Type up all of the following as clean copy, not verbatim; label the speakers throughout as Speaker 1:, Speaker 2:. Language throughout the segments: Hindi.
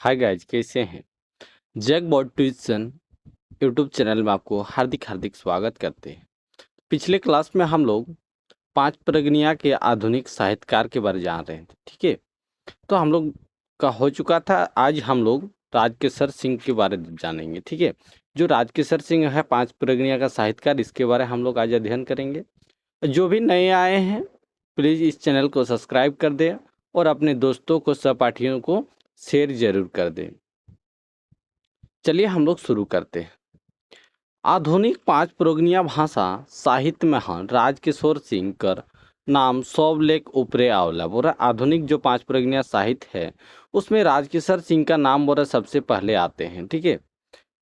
Speaker 1: हाय गाइज, कैसे हैं। Jack Bot tuition YouTube channel में आपको हार्दिक हार्दिक स्वागत करते हैं। पिछले क्लास में हम लोग पांच प्रगनिया के आधुनिक साहित्यकार के बारे जान रहे थे। ठीक है, तो हम लोग का हो चुका था। आज हम लोग राजकेसर सिंह के बारे में जानेंगे। ठीक है, जो राजकेसर सिंह है पांच प्रगनिया का साहित्यकार, इसके बारे में हम लोग आज अध्ययन करेंगे। जो भी नए आए हैं प्लीज़ इस चैनल को सब्सक्राइब कर दें और अपने दोस्तों को, सहपाठियों को शेयर जरूर कर दें। चलिए हम लोग शुरू करते हैं। आधुनिक पांच प्रोगनिया भाषा साहित्य में हाँ राजकिशोर सिंह कर नाम सब लेख ऊपरे आवला। बोरा आधुनिक जो पांच प्रोगनिया साहित्य है उसमें राजकिशोर सिंह का नाम बोरा सबसे पहले आते हैं। ठीक है,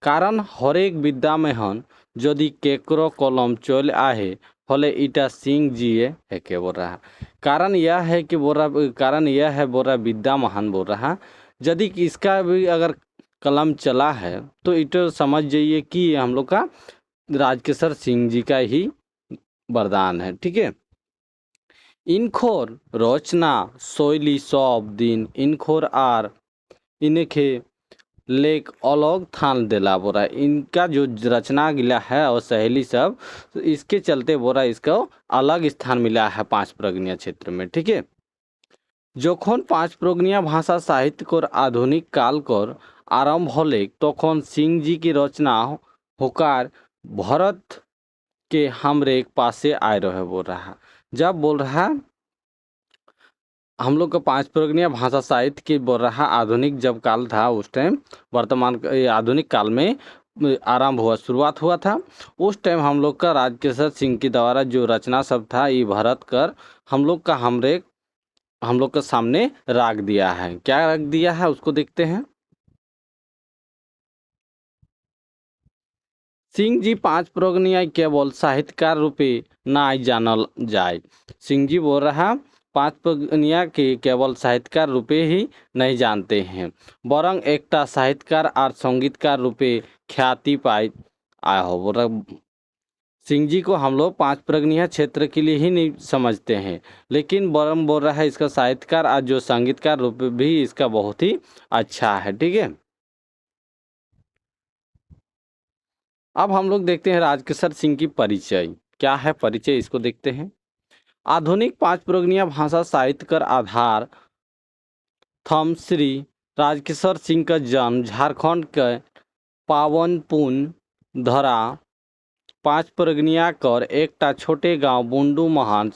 Speaker 1: कारण हर एक विद्या में हन यदि केकरो कलम चल आहे फले इटा सिंह जी है के बोल रहा। कारण यह है कि कारण यह है बोल रहा विद्या महान बोल रहा। यदि इसका भी अगर कलम चला है तो इतो समझ जाइए कि ये हम लोग का राजकेसर सिंह जी का ही वरदान है। ठीक है, इनखोर रचना शैली सब दिन इनखोर आर इनके लेख अलग थान देला बोरा। इनका जो रचना गिला है और शैली सब, तो इसके चलते बोरा इसको अलग स्थान मिला है पांच प्रगनिया क्षेत्र में। ठीक है, যখন पांच प्रगनिया भाषा साहित्य को आधुनिक काल कर आरंभ होले तखन सिंह जी की रचना होकार भरत के हमरे पासे आए रहे बोल रहा। जब बोल रहा हम लोग का पांच प्रगनिया भाषा साहित्य की बोल रहा आधुनिक जब काल था उस टाइम, वर्तमान आधुनिक काल में आरंभ हुआ, शुरुआत हुआ था। उस टाइम हम लोग का राजकेसर सिंह के द्वारा जो रचना सब था ये भरत कर हम लोग के सामने रख दिया है। क्या रख दिया है उसको देखते हैं। सिंह जी पांच प्रगनिया केवल साहित्यकार रूपे ना जानल जाए। सिंह जी बोल रहा पांच प्रगनिया के केवल साहित्यकार रूपे ही नहीं जानते हैं, बरंग एकटा साहित्यकार और संगीतकार रूपे ख्याति पाए आया हो। बोल रहा सिंह जी को हम लोग पांच प्रगनिया क्षेत्र के लिए ही नहीं समझते हैं, लेकिन बरम बोल रहा है इसका साहित्यकार और जो संगीतकार रूप भी इसका बहुत ही अच्छा है। ठीक है, अब हम लोग देखते हैं राजकेसर सिंह की परिचय। क्या है परिचय, इसको देखते हैं। आधुनिक पांच प्रगनिया भाषा साहित्य कर आधार थम श्री राजकेसर सिंह का जन्म झारखंड के पावनपुन धरा पांच प्रगनिया कर एकटा छोटे गांव बुंडू महान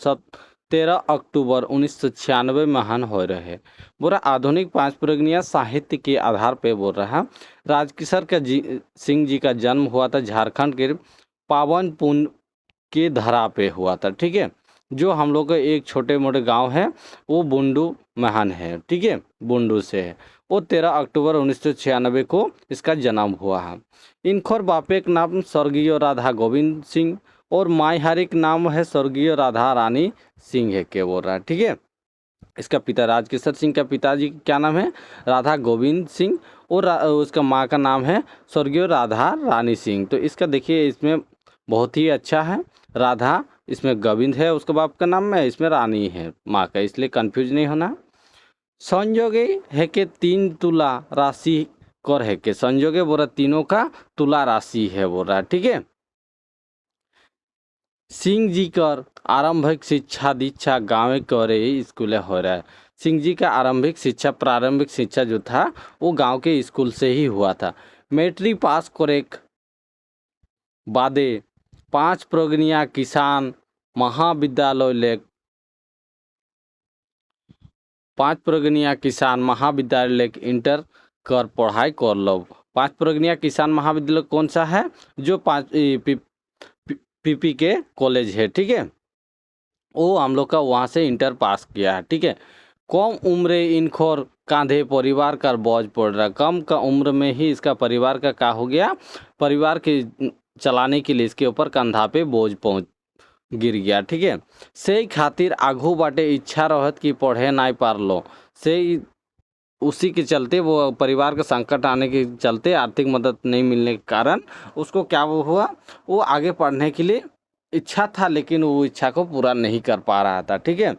Speaker 1: 13 अक्टूबर 1996 महान हो रहे। बोरा आधुनिक पांच प्रगनिया साहित्य के आधार पे बोल रहा राजकिशोर का सिंह जी का जन्म हुआ था झारखंड के पावनपुन के धरा पे हुआ था। ठीक है, जो हम लोग का एक छोटे मोटे गांव है वो बुंडू महान है। ठीक है, बुंडू से है। वो 13 अक्टूबर 1996 को इसका जन्म हुआ है। इनखोर बापे का नाम स्वर्गीय राधा गोविंद सिंह और मायहारी का नाम है स्वर्गीय राधा रानी सिंह है के बोल रहा है। ठीक है, इसका पिता राजकिशोर सिंह का पिताजी क्या नाम है, राधा गोविंद सिंह, और उसका माँ का नाम है स्वर्गीय राधा रानी सिंह। तो इसका देखिए इसमें बहुत ही अच्छा है। राधा इसमें गोविंद है उसका बाप का नाम है, इसमें रानी है माँ का, इसलिए कंफ्यूज नहीं होना। संयोगे है के 3 तुला राशि कर है के संयोगे बोल रहा तीनों का तुला राशि है बोल रहा। ठीक है, सिंह जी कर आरंभिक शिक्षा दीक्षा गाँव करे स्कूल हो रहा है। सिंह जी का आरंभिक शिक्षा प्रारंभिक शिक्षा जो था वो गांव के स्कूल से ही हुआ था। मैट्रिक पास करे बादे पांच प्रगनिया किसान महाविद्यालय ले पांच प्रगनिया किसान महाविद्यालय इंटर कर पढ़ाई कर लो। पांच प्रगनिया किसान महाविद्यालय कौन सा है, जो पीपी के कॉलेज है। ठीक है, वो हम लोग का वहाँ से इंटर पास किया है। ठीक है, कम उम्र इनखोर कांधे परिवार का बोझ पड़ रहा। कम का उम्र में ही इसका परिवार का हो गया, परिवार के चलाने के लिए इसके ऊपर कंधा पे बोझ पहुँच गिर गया। ठीक है, से खातिर आगू बाटे इच्छा रहत कि पढ़े नहीं पार लो से उसी के चलते वो परिवार का संकट आने के चलते आर्थिक मदद नहीं मिलने के कारण उसको क्या वो हुआ, वो आगे पढ़ने के लिए इच्छा था लेकिन वो इच्छा को पूरा नहीं कर पा रहा था। ठीक है,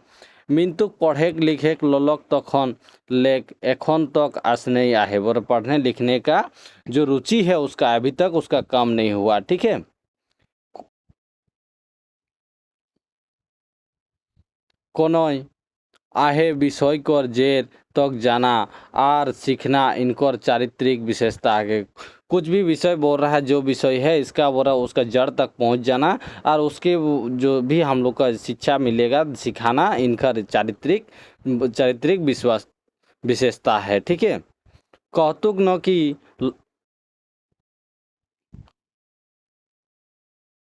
Speaker 1: मिंतुक पढ़े लिखे लोलक तखन लेक एखन तक आस नहीं आहे। बोले पढ़ने लिखने का जो रुचि है उसका अभी तक उसका कम नहीं हुआ। ठीक है, कोनोय आहे विषय कर जेर तक जाना और सीखना इनकर चारित्रिक विशेषता है। कुछ भी विषय बोल रहा है, जो विषय है इसका बोल रहा है उसका जड़ तक पहुंच जाना और उसके जो भी हम लोग का शिक्षा मिलेगा सिखाना इनका चारित्रिक चारित्रिक विश्वास विशेषता है। ठीक है, कौतुक न कि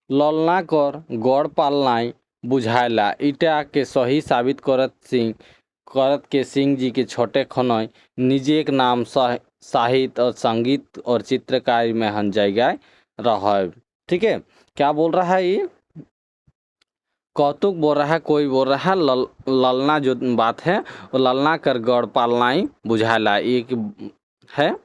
Speaker 1: ललना कर गौड़ पालनाई बुझायला ईटा के सही साबित करत के सिंह जी के छोटे खनौय निजी एक नाम साहित्य और संगीत और चित्रकारी में हन जाएगा रहा। ठीक है, क्या बोल रहा है ये? कौतुक बोल रहा है, कोई बोल रहा है ललना जो बात है वो ललना कर गौड़ पालनाई बुझायला एक है।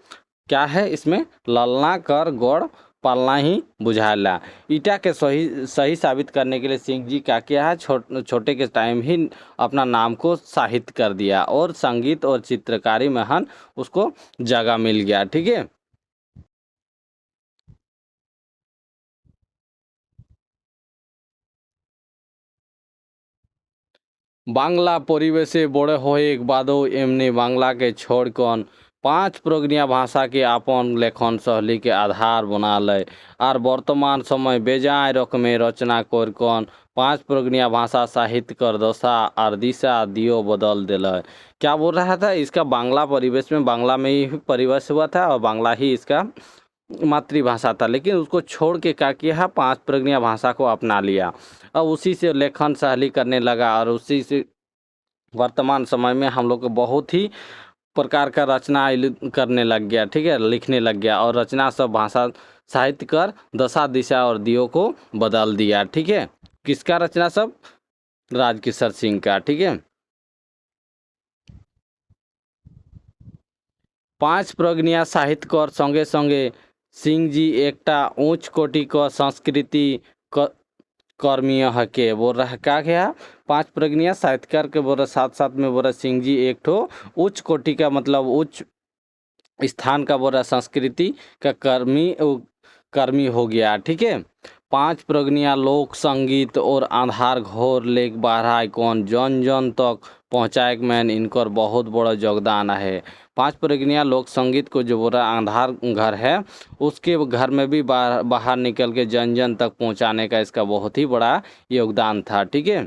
Speaker 1: क्या है इसमें? ललना कर गौड़ पालना ही बुझाला। ईटा के सही सही साबित करने के लिए सिंह जी क्या किया है, छोटे के टाइम ही अपना नाम को साहित्य कर दिया और संगीत और चित्रकारी में हन उसको जगह मिल गया। ठीक है, बांग्ला परिवेशे बड़े होए एक बादो एमने बांग्ला के छोड़ कौन पांच प्रगनिया भाषा के आपन लेखन शैली के आधार बना ले और वर्तमान समय बेजाय रकमे रचना कर कौन पांच प्रगनिया भाषा साहित्य कर दशा और दिशा दियो बदल दिल। क्या बोल रहा था? इसका बांग्ला परिवेश में बांग्ला में ही परिवेश हुआ था और बांग्ला ही इसका मातृभाषा था, लेकिन उसको छोड़ के क्या किया, पांच प्रगनिया भाषा को अपना लिया और उसी से लेखन शैली करने लगा और उसी से वर्तमान समय में हम लोग को बहुत ही प्रकार का रचना करने लग गया। ठीक है, लिखने लग गया और रचना सब भाषा साहित्य कर दशा दिशा और दियो को बदल दिया। ठीक है, किसका रचना सब? राजकिशोर सिंह का। ठीक है, पांच प्रगनिया साहित्य कर संगे संगे सिंह जी एकटा उच्च कोटि का संस्कृति कर्मीय हके बोल रहा क्या क्या? पांच प्रगनिया साहित्यकार के बोल रहा साथ साथ में बोल रहा सिंह जी एक ठो उच्च कोटि का मतलब उच्च स्थान का बोल रहा संस्कृति का कर्मी हो गया। ठीक है, पांच प्रगनिया लोक संगीत और आधार घोर लेख बारह कौन जन जन तक पहुँचाए में इनकर बहुत बड़ा योगदान है। पांच प्रगनिया लोक संगीत को जो बोल रहा आधार घर है उसके घर में भी बाहर निकल के जन जन तक पहुँचाने का इसका बहुत ही बड़ा योगदान था। ठीक है,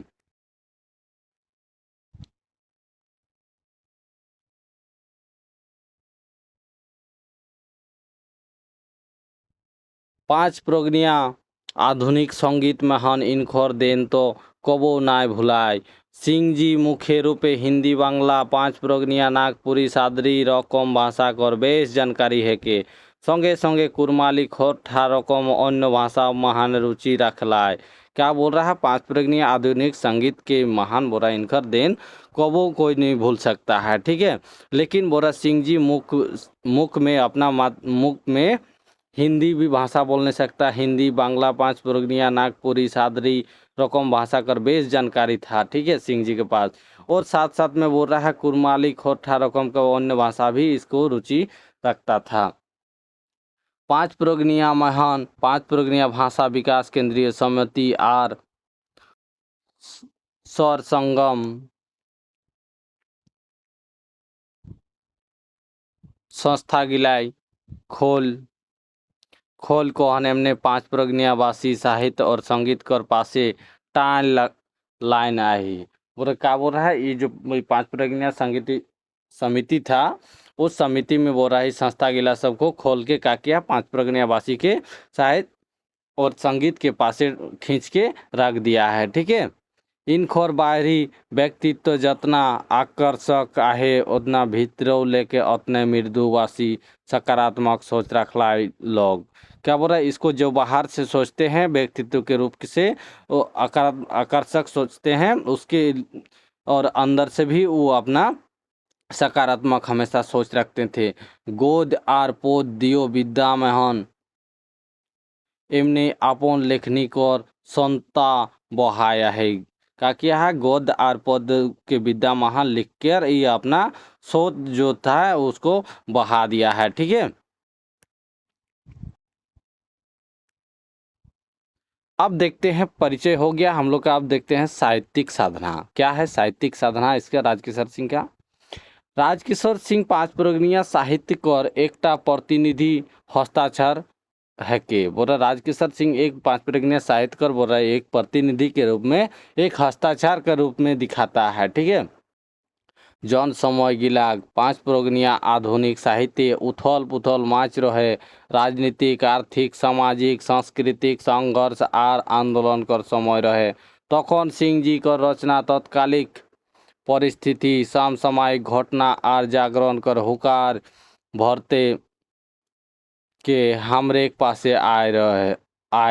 Speaker 1: पांच प्रगनिया आधुनिक संगीत में हन इनखर देन तो कबो नाय भुलाय। सिंह जी मुख्य रूपे हिंदी बांग्ला पांच प्रगनिया नागपुरी सादरी रकम भाषा कर बेश जानकारी है के संगे संगे कुरमाली खोटा रकम अन्य भाषा महान रुचि रखलाय। क्या बोल रहा है? पांच प्रगनिया आधुनिक संगीत के महान बोरा इनकर देन कबो कोई नहीं भूल सकता है। ठीक है, लेकिन बोरा सिंह जी मुख में अपना मुख में हिंदी भी भाषा बोल नहीं सकता। हिंदी बांग्ला पांच प्रगनिया नागपुरी सादरी रकम भाषा कर बेस जानकारी था। ठीक है, सिंह जी के पास और साथ साथ में बोल रहा है कुरमाली खोटा रकम का अन्य भाषा भी इसको रुचि रखता था। पांच प्रगनिया महान पांच प्रगनिया भाषा विकास केंद्रीय समिति आर सर संगम संस्था गिलाई खोल खोल को हमने पांच प्रज्ञावासी साहित्य और संगीत कर पासे लाइन आई। बोले क्या बोल रहा है? ये जो पांच प्रज्ञा संगीत समिति था उस समिति में बोल रहा है संस्था गिला सबको खोल के क्या किया, पांच प्रज्ञावासी के साहित्य और संगीत के पासे खींच के रख दिया है। ठीक है, इनखोर बाहरी व्यक्तित्व जितना आकर्षक आहे उतना भीतरों लेके उतने मृदुवासी सकारात्मक सोच रखला लोग। क्या बोल रहा है? इसको जो बाहर से सोचते हैं व्यक्तित्व के रूप से वो आकर्षक सोचते हैं उसके और अंदर से भी वो अपना सकारात्मक हमेशा सोच रखते थे। गोद आर पोद दियो विद्या में हन एमने आपन लेखनी कर संता बहाया है। क्या किया है, गद्य और पद्य के विद्या महान लिख कर ये अपना सोच जो था उसको बढ़ा दिया है। ठीक है, अब देखते हैं, परिचय हो गया हम लोग का। अब देखते हैं साहित्यिक साधना क्या है। साहित्यिक साधना इसका राजकिशोर सिंह का, राजकिशोर सिंह पांच प्रगनिया साहित्यिक और एकटा प्रतिनिधि हस्ताक्षर है के बोल रहा। राजकिशोर सिंह एक पांच प्रगनिया साहित्यकार बोल रहा है, एक प्रतिनिधि के रूप में, एक हस्ताक्षर के रूप में दिखाता है। ठीक है, जौन समय गिला पांच प्रगनिया आधुनिक साहित्य उथल पुथल माच रहे, राजनीतिक आर्थिक सामाजिक सांस्कृतिक संघर्ष आर आंदोलन कर समय रहे, तखन सिंह जी कर रचना तत्कालिक परिस्थिति समसामयिक घटना आर जागरण कर हुकार भरते के हमरे पासे आए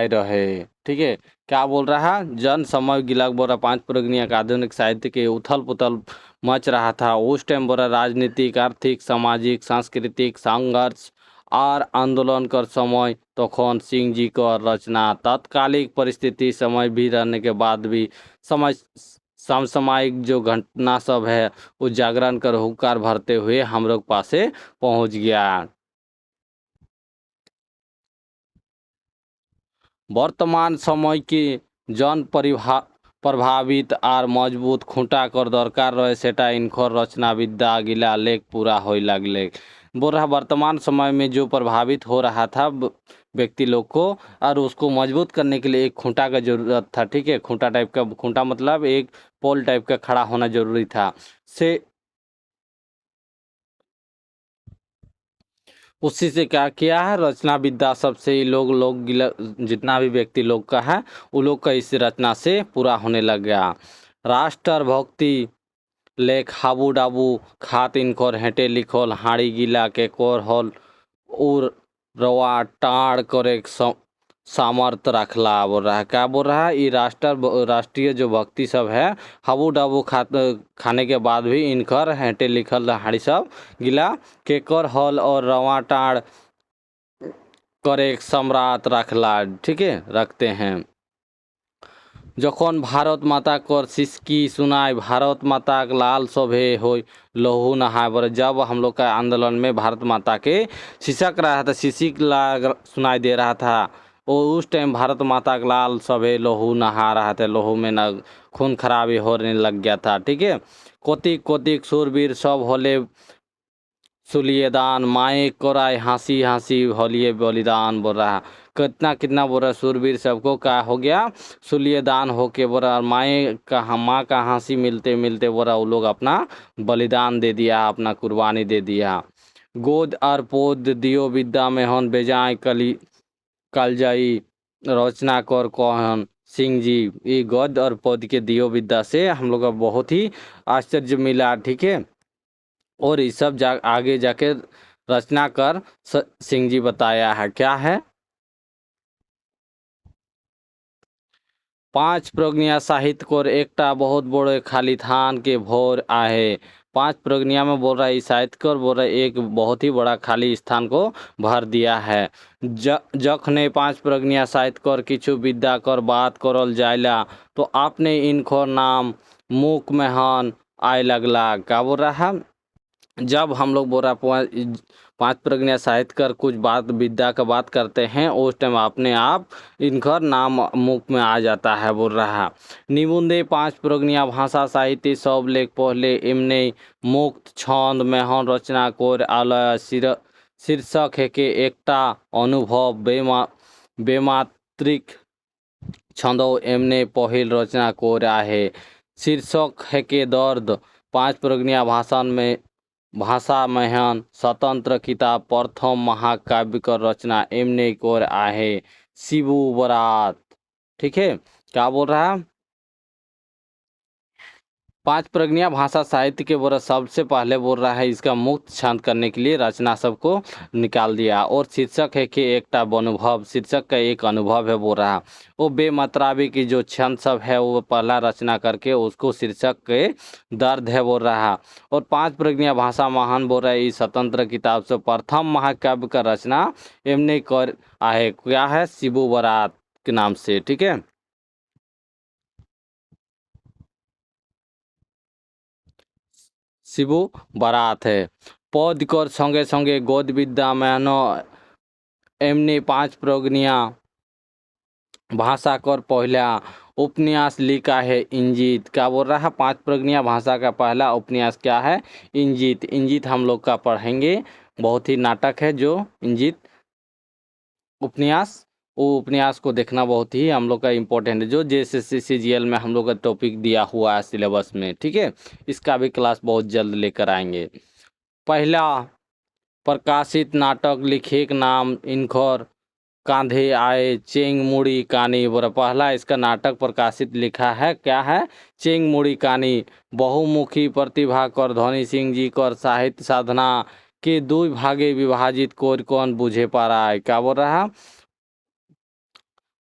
Speaker 1: रहे। ठीक है, क्या बोल रहा है, जन समय गिलक बोल रहा पांच प्रगनिया का आधुनिक साहित्य के उथल पुथल मच रहा था उस टाइम बोल रहा, राजनीतिक आर्थिक सामाजिक सांस्कृतिक संघर्ष और आंदोलन कर समय, तखन सिंह जी का रचना तत्कालिक परिस्थिति समय भी रहने के बाद भी समय समसामयिक जो घटना सब है वो जागरण कर हुकार भरते हुए हम लोग पासे पहुंच गया। वर्तमान समय के जन प्रभावित आर मजबूत खूंटा कर दरकार रहे सेटा इनकर रचना विद्या गिला लेख पूरा होय लगले। बोल रहा वर्तमान समय में जो प्रभावित हो रहा था व्यक्ति लोग को, और उसको मजबूत करने के लिए एक खूंटा का जरूरत था। ठीक है, खूंटा टाइप का, खूंटा मतलब एक पोल टाइप का खड़ा होना जरूरी था। से उसी से क्या किया है, रचना विद्या सबसे ही लोग जितना भी व्यक्ति लोग का है वो लोग का इस रचना से पूरा होने लग गया। राष्ट्र भक्ति लेख हाबू डाबू खात इनकर हेंटे लिखल हाड़ी गिला के कोर हल और रवा टाड़ करे सामर्थ रखला। बोल रहा है, क्या बोल रहा है, ये राष्ट्रीय जो भक्ति सब है हाबू डाबू खाने के बाद भी इनकर हेंटे लिखल हाड़ी सब गिला केकर हल और रवा टाड़ करे सम्राट रखला। ठीक है, रखते हैं। जखन भारत माता कर सिसकी सुनाई भारत माता के लाल सभे हो लहू नहाय। बोले जब हम लोग का आंदोलन में भारत माता के सिसक रहा था, सिसिक ला सुनाई दे रहा था, वो उस टाइम भारत माता के लाल सभे लहू नहा रहा था, लहू में न खून खराबी होने लग गया था। ठीक है, कोतिक कोतिक सूरवीर सब होले सुलियदान माए कोराय हंसी हंसी होलिए बलिदान। बोल रहा कितना कितना बोल रहा सूरवीर सबको क्या हो गया, सुलियदान होके बोल रहा, माए का माँ का हंसी मिलते मिलते बोल रहा वो लोग अपना बलिदान दे दिया, अपना कुर्बानी दे दिया। गोद और पोद दियो विद्या में हन बेजाय कलजाई रचना कर कहन सिंह जी। ये गद्य और पद के दियो विद्या से हम लोग का बहुत ही आश्चर्य मिला। ठीक है, और ये सब आगे जाके रचना कर सिंह जी बताया है। क्या है, पांच प्रज्ञा साहित्य को एकटा बहुत बड़े खाली थान के भोर आहे। पांच प्रज्ञा में बोल रहा है साहित्य को, बोल रहा है एक बहुत ही बड़ा खाली स्थान को भर दिया है। जखने पांच प्रज्ञा साहित्य कर किछु विद्या कर बात करल जायला तो आपने इनको नाम मुख में हन आए लगला। क्या बोल रहा है, जब हम लोग बोल रहा पांच प्रज्ञा साहित्य कर कुछ बात विद्या का बात करते हैं उस टाइम अपने आप इनका नाम मुख में आ जाता है। बोल रहा निबुंदे पांच प्रज्ञा भाषा साहित्य सब लेख पहले इमने मुक्त छंद में हन रचना कोर आलय शीर्षक है के एकटा अनुभव बेमात्रिक छंदो एमने पहिल रचना कोर आहे। शीर्षक है के दर्द पांच प्रज्ञा भाषा महन स्वतंत्र किताब प्रथम महाकाव्य का रचना एमने कोर आहे शिबू बरात। ठीक है, क्या बोल रहा है, पांच प्रज्ञा भाषा साहित्य के बोल सबसे पहले बोल रहा है इसका मुक्त छंद करने के लिए रचना सबको निकाल दिया। और शीर्षक है कि एकटा अनुभव, शीर्षक का एक अनुभव है। बोल रहा वो बेमतराबी की जो छंद सब है वो पहला रचना करके उसको शीर्षक के दर्द है बोल रहा। और पांच प्रज्ञा भाषा महान बोल रहा है इस स्वतंत्र किताब से प्रथम महाकाव्य का रचना एमने कर आहे। क्या है, शिबू बरात के नाम से। ठीक है, शिबू बारात है। पौध कर संगे संगे गोद विद्या मेहनो एमने 5 प्रगनिया भाषा कर पहला उपन्यास लिखा है इंजित। क्या बोल रहा है? 5 प्रगनिया भाषा का पहला उपन्यास क्या है? इंजित। इंजित हम लोग का पढ़ेंगे, बहुत ही नाटक है जो इंजित उपन्यास। वो उपन्यास को देखना बहुत ही हम लोग का इम्पोर्टेंट है, जो जेएसएससी सीजीएल में हम लोग का टॉपिक दिया हुआ है सिलेबस में। ठीक है, इसका भी क्लास बहुत जल्द लेकर आएंगे। पहला प्रकाशित नाटक लिखेक नाम इनखर कांधे आए चेंग मुड़ी कहानी। बोला पहला इसका नाटक प्रकाशित लिखा है, क्या है? चेंग मुड़ी कहानी। बहुमुखी प्रतिभा कर धनी सिंह जी कर साहित्य साधना के 2 भागे विभाजित कोर कौन बुझे पा रहा है? क्या बोल रहा है?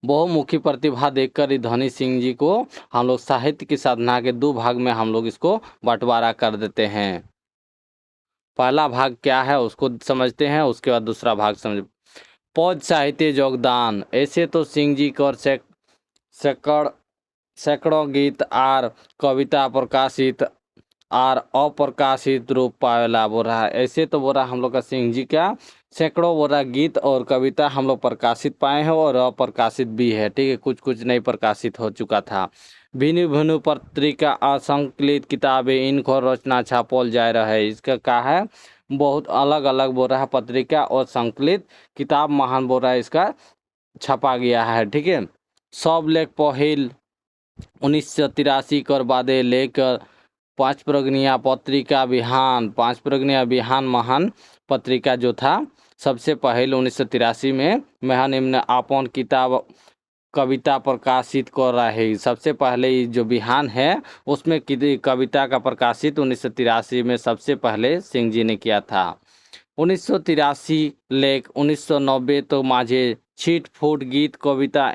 Speaker 1: बहुमुखी प्रतिभा देखकर धनी सिंह जी को हम लोग साहित्य की साधना के 2 भाग में हम लोग इसको बंटवारा कर देते हैं। पहला भाग क्या है उसको समझते हैं, उसके बाद दूसरा भाग समझ। पौध साहित्य योगदान। ऐसे तो सिंह जी कर सैकड़ सैकड़ों गीत आर कविता प्रकाशित आर अप्रकाशित रूप पावेला। बोल रहा है ऐसे तो बोल रहा हम लोग का सिंह जी क्या सैकड़ों बोल रहा गीत और कविता हम लोग प्रकाशित पाए हैं और अप्रकाशित भी है। ठीक है, कुछ कुछ नहीं प्रकाशित हो चुका था। भिन्न भिन्न पत्रिका असंकलित किताबें इनको रचना छापल जा रहा है। इसका क्या है? बहुत अलग अलग बोल रहा है पत्रिका और संकलित किताब महान बोल रहा है इसका छपा गया है। ठीक है, सब लेख पहिल 1983 कर बादे लेकर 5 प्रगनिया पत्रिका बिहान 5 प्रगनिया बिहान महान पत्रिका जो था सबसे पहले 1983 में महान इमने आपन किताब कविता प्रकाशित कर रहा है। सबसे पहले जो बिहान है उसमें कविता का प्रकाशित 1983 में सबसे पहले सिंह जी ने किया था। 1983 लेख 1990 तो माझे छिट फूट गीत कविता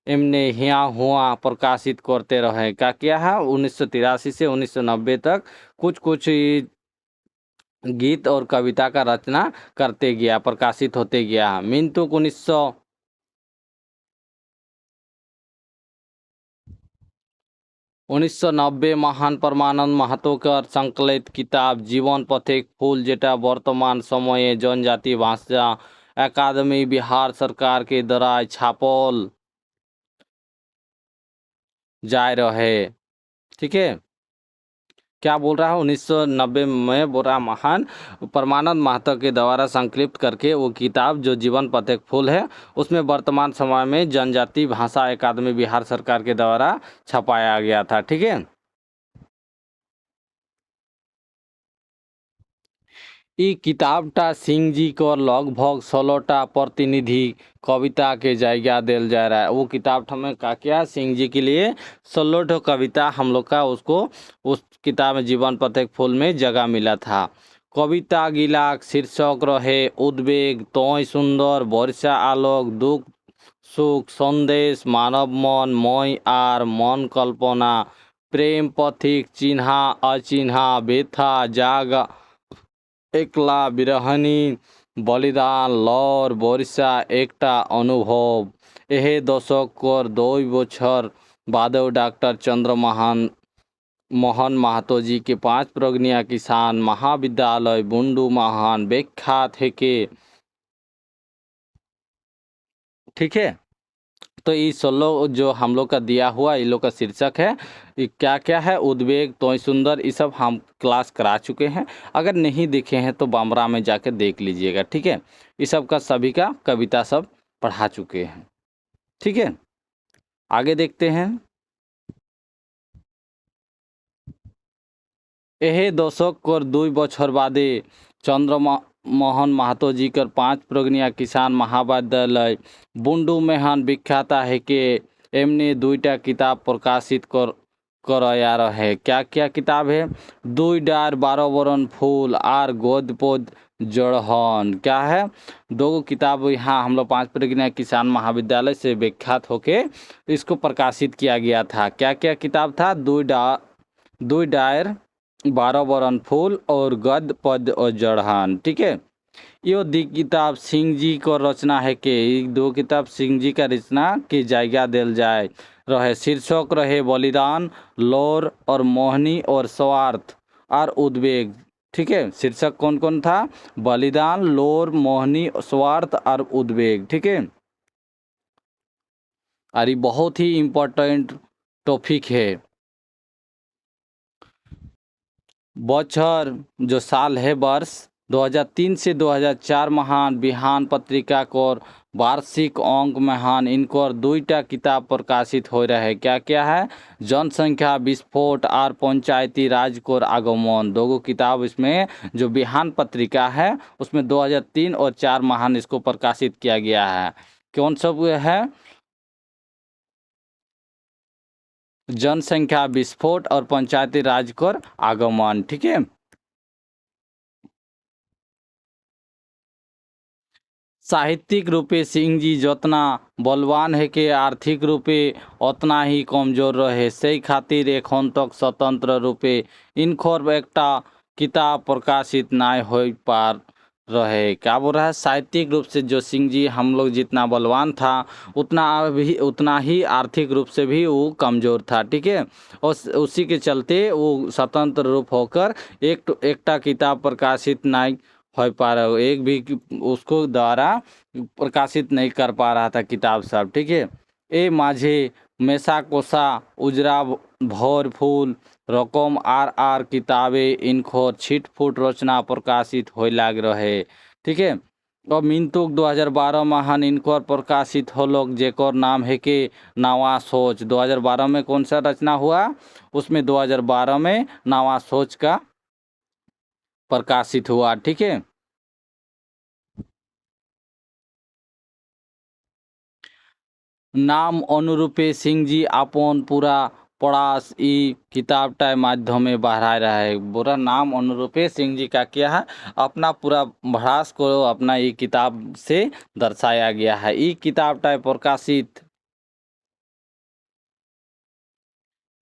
Speaker 1: एमने हिया हुआ प्रकाशित करते रहे। क्या किया है? 1983 से 1990 तक कुछ कुछ गीत और कविता का रचना करते गया, प्रकाशित होते गया। मिंतुक 1990 महान परमानंद महतो कर संकलित किताब जीवन पथिक फूल जेटा वर्तमान समय जनजाति भाषा अकादमी बिहार सरकार के द्वारा छापल जा रहे। ठीक है, क्या बोल रहा है? 1990 में बोल रहा महान परमानंद महतो के द्वारा संकलित करके वो किताब जो जीवन पथिक फूल है उसमें वर्तमान समय में जनजाति भाषा अकादमी बिहार सरकार के द्वारा छपाया गया था। ठीक है, ई किताबटा सिंह जी को लगभग 16टा प्रतिनिधि कविता के जगह दिल जा रहा है। वो किताब हमें का क्या सिंह जी के लिए 16 कविता हम लोग का उसको उस किताब में जीवन पथिक फूल में जगह मिला था। कविता गिलाक शीर्षक रहे उद्वेग तोय सुंदर वर्षा आलोक दुख सुख संदेश मानव मन मय आर मन कल्पना प्रेम पथिक चिन्हा अचिन्हा बेथा जाग एकला बिरहनी बलिदान लौर बरिशा एकटा अनुभव। एहे दशक कर 2 बछर बादेव डॉक्टर चंद्रमोहन महतो जी के 5 प्रगनिया किसान महाविद्यालय बुंडू महान व्याख्या थे के। ठीक है, तो ये 16 जो हम लोग का दिया हुआ इन लोग का शीर्षक है ये क्या क्या है? उद्वेग तोय सुंदर। ये सब हम क्लास करा चुके हैं, अगर नहीं देखे हैं तो बामरा में जाकर देख लीजिएगा। ठीक है, ये सब का सभी का कविता सब पढ़ा चुके हैं। ठीक है, आगे देखते हैं। एहे दशक कर 2 बछर बादे चंद्रमोहन महतो जी कर 5 प्रगनिया किसान महाविद्यालय बुंडू मेहन विख्याता है के एमने 2टा किताब प्रकाशित कराया रहे। क्या क्या किताब है? 2 डार 12 वरन फूल आर गोद पोद जड़हन। क्या है? 2 किताब यहाँ हम लोग 5 प्रगनिया किसान महाविद्यालय से विख्यात होके इसको प्रकाशित किया गया था। क्या क्या किताब था? 2 डायर 12 वरन फूल और गद पद और जड़हान। ठीक है, यो 2 किताब सिंह जी को रचना है के 2 किताब सिंह जी का रचना की जगह दिल जाए रहे। शीर्षक रहे बलिदान लौर और मोहनी और स्वार्थ और उद्वेग। ठीक है, शीर्षक कौन कौन था? बलिदान, लोर, मोहनी, स्वार्थ और उद्वेग। ठीक है, और ये बहुत ही इम्पोर्टेंट टॉपिक है। बौछर जो साल है वर्ष 2003 से 2004 महान बिहान पत्रिका को वार्षिक अंक महान इनको दुईटा किताब प्रकाशित हो रहे हैं। क्या क्या है? जनसंख्या विस्फोट और पंचायती राज को आगमन, दो किताब इसमें जो बिहान पत्रिका है उसमें 2003 और 4 महान इसको प्रकाशित किया गया है। कौन सब है? जनसंख्या विस्फोट और पंचायती राज को आगमन। ठीक है, साहित्यिक रूपे सिंह जी जितना बलवान है कि आर्थिक रूपे उतना ही कमजोर रहे, से खातिर एखन तक स्वतंत्र रूपे इनखोर एकटा किताब प्रकाशित नहीं हो पा रहे। क्या बोल रहा है? साहित्यिक रूप से जो सिंह जी हम लोग जितना बलवान था उतना ही आर्थिक रूप से भी वो कमजोर था। ठीक है, और उसी के चलते वो स्वतंत्र रूप होकर एकटा किताब प्रकाशित नहीं हो पा रहा, एक भी उसको द्वारा प्रकाशित नहीं कर पा रहा था किताब सब। ठीक है, ए माझे मेसा कोसा उजरा भौर फूल रकम आर किताबें इनको छिटफुट रचना प्रकाशित हो लाग रहे। ठीक है, और मिंतुक 2012 महान इनको प्रकाशित हो लोग जेकर नाम है कि नवा सोच। 2012 में कौन सा रचना हुआ? उसमें 2012 में नवा सोच का प्रकाशित हुआ। ठीक है, नाम अनुरूपे सिंह जी अपन पूरा प्रयास ई किताबटा माध्यमे बढ़ा रहा है। बुरा नाम अनुरूपे सिंह जी का क्या है? अपना पूरा प्रयास को अपना ये किताब से दर्शाया गया है। ये किताबटा प्रकाशित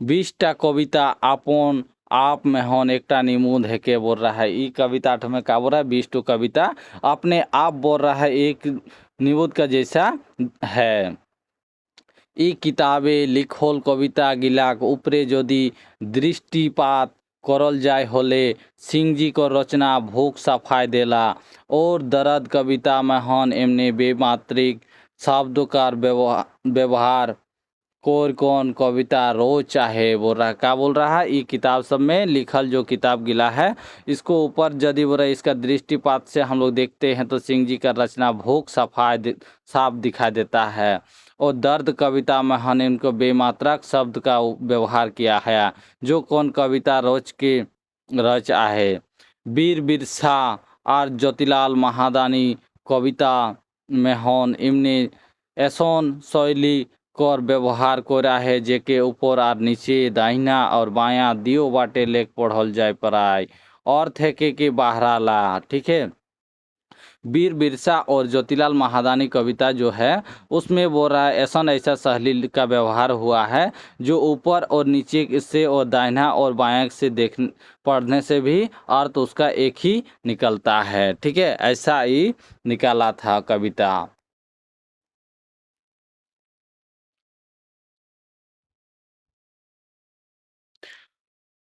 Speaker 1: 20टा कविता आपन आप में हन एकटा निमुद है के बोल रहा है। ई कविता में क्या बोल रहा है? 20 कविता अपने आप बोल रहा है, एक निमुद का जैसा है। ई किताबे लिखल कविता गिलाक ऊपरे यदि दृष्टिपात करल जाय होले सिंह जी को रचना भूख सफाई देला और दर्द कविता में हन एमने बेमात्रिक शब्दों का व्यवहार कोर कौन कविता रोज चाहे बोल रहा है। क्या बोल रहा है? ये किताब सब में लिखल जो किताब गिला है इसको ऊपर यदि बोल रहा है इसका दृष्टिपात से हम लोग देखते हैं तो सिंह जी का रचना भूख सफाई साफ दिखाई देता है। और दर्द कविता में हमने इनको बेमात्रक शब्द का व्यवहार किया है जो कौन कविता रोज के रच आहे। वीर बिरसा और ज्योतिलाल महादानी कविता में हन इमने ऐसन शैली कर व्यवहार करा है जेके ऊपर और नीचे दाहिना और बायां दियो बाटे लेक पढ़ल जाए पराय अर्थ है के बाहरा ला। ठीक है, वीर बिरसा और ज्योतिलाल महादानी कविता जो है उसमें बोल रहा है ऐसा शैली का व्यवहार हुआ है जो ऊपर और नीचे से और दाहिना और बायां से देख पढ़ने से भी अर्थ उसका एक ही निकलता है। ठीक है, ऐसा ही निकाला था कविता।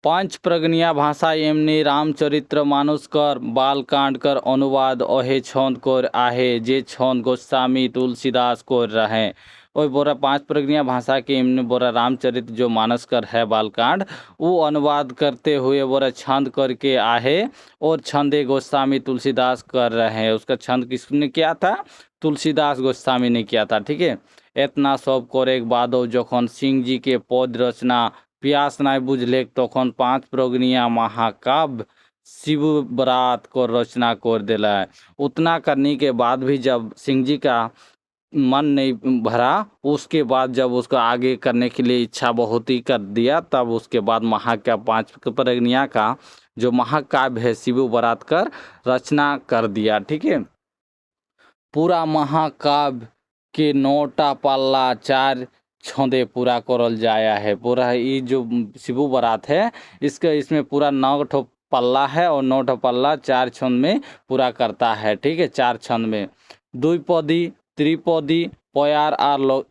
Speaker 1: 5 प्रगनिया भाषा एमने रामचरित्र मानुष कर बालकांड कर अनुवाद ओहे छंद कर आहे जे छंद गोस्वामी तुलसीदास को रहे। और बोरा 5 प्रगनिया भाषा के एमने बोरा रामचरित्र जो मानस कर है बालकांड वो अनुवाद करते हुए बोरा छंद करके आहे और छंदे गोस्वामी तुलसीदास कर रहे हैं। उसका छंद किसने किया था? तुलसीदास गोस्वामी ने किया था। ठीक है, इतना सब करे बादो जखन सिंह जी के पद रचना प्यास नहीं बुझले तखन 5 प्रगनिया महाकाव्य शिव बरात को रचना कर दिला है। उतना करने के बाद भी जब सिंह जी का मन नहीं भरा उसके बाद जब उसको आगे करने के लिए इच्छा बहुत ही कर दिया तब उसके बाद महाकाव्य 5 प्रगनिया का जो महाकाव्य है शिव बरात कर रचना कर दिया। ठीक है, पूरा महाकाव्य के 9टा पल्ला 4 छंदे पूरा करल जाया है। पूरा ये जो शिबू बारात है इसका इसमें पूरा 9 ठो पल्ला है और 9 ठो पल्ला 4 छंद में पूरा करता है। ठीक है, 4 छंद में द्विपदी त्रिपदी प्यार और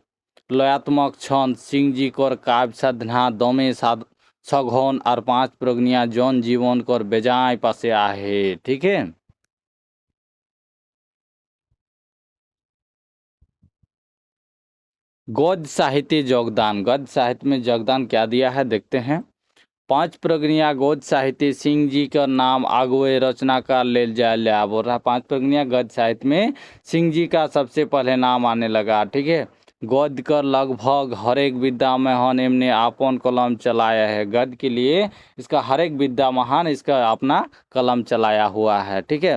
Speaker 1: लयात्मक छंद सिंह जी को काव्य साधना दमे ছঘন আর পাঁচ প্রজ্ঞা জন জীবন কর বেজায় পাশে आहे। ठीक है। गद्य साहित्य योगदान, गद्य साहित्य में योगदान क्या दिया है देखते हैं। पांच प्रज्ञा गद्य साहित्य सिंह जी का नाम आगुए रचनाकार ले जाया बोल रहा। पांच प्रज्ञा गद्य साहित्य में सिंह जी का सबसे पहले नाम आने लगा। ठीक है। गद्य कर लगभग हर एक विद्या महान एमने आपन कलम चलाया है। गद्य के लिए इसका हर एक विद्या महान इसका अपना कलम चलाया हुआ है। ठीक है।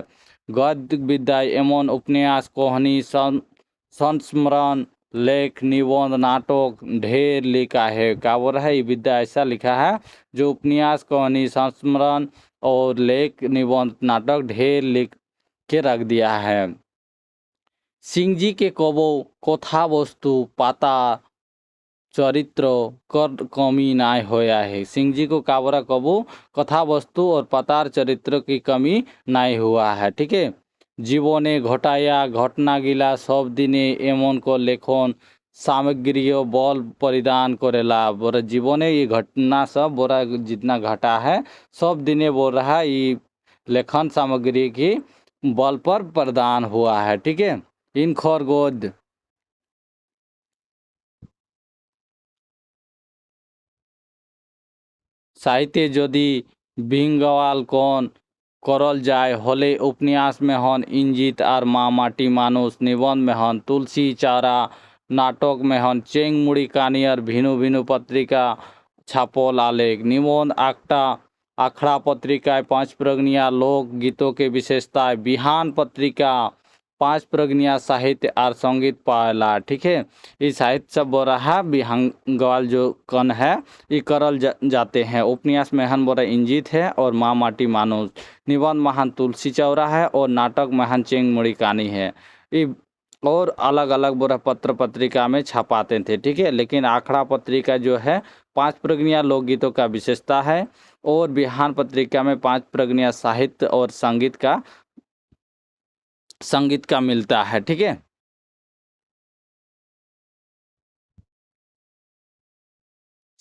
Speaker 1: गद्य विद्या एमन उपन्यास कहानी संस्मरण लेख निबंध नाटक ढेर लिखा है। क्या बोल रहा है, ये विद्या ऐसा लिखा है जो उपन्यास कहानी संस्मरण और लेख निबंध नाटक ढेर लिख के रख दिया है। सिंह जी के कबो कथा वस्तु पाता चरित्र कर कमी ना होया है। सिंह जी को काबरा कबो कथा वस्तु और पतार चरित्र की कमी नहीं हुआ है। ठीक है। जीवने घटाया घटना गिला सब दिने एमन को लेखन सामग्री बल परिधान करेला। बोरा जीवने ये घटना सब बोरा जितना घटा है सब दिने बोल रहा है ये लेखन सामग्री की बल पर प्रदान हुआ है। ठीक है। इन खरगोद साहित्य यदि बिंगवाल कौन करल जाए होले उपन्यास में हन इंजित और माँ माटी मानुष, निबंध में हन तुलसी चारा, नाटक में हन चेंग मुड़ी कानी और भिनु भिनु पत्रिका छापल आलेख, निबंध आक्टा आखड़ा पत्रिका पांच प्रज्ञा लोक गीतों के विशेषता बिहान पत्रिका पांच प्रज्ञा साहित्य और संगीत पाला। ठीक है। ये साहित्य सब बोल रहा बिहंगवाल जो कन है ये करल जाते हैं। उपन्यास में हन बोरा इंजित है और माँ माटी मानुष, निबंध महान तुलसी चौरा है और नाटक महान चेंग मुड़ी कहानी है। ये और अलग अलग बोरा पत्र पत्रिका में छपाते थे। ठीक है। लेकिन आखड़ा पत्रिका जो है पांच प्रज्ञा लोकगीतों का विशेषता है और बिहान पत्रिका में पांच प्रज्ञा साहित्य और संगीत का मिलता है। ठीक है।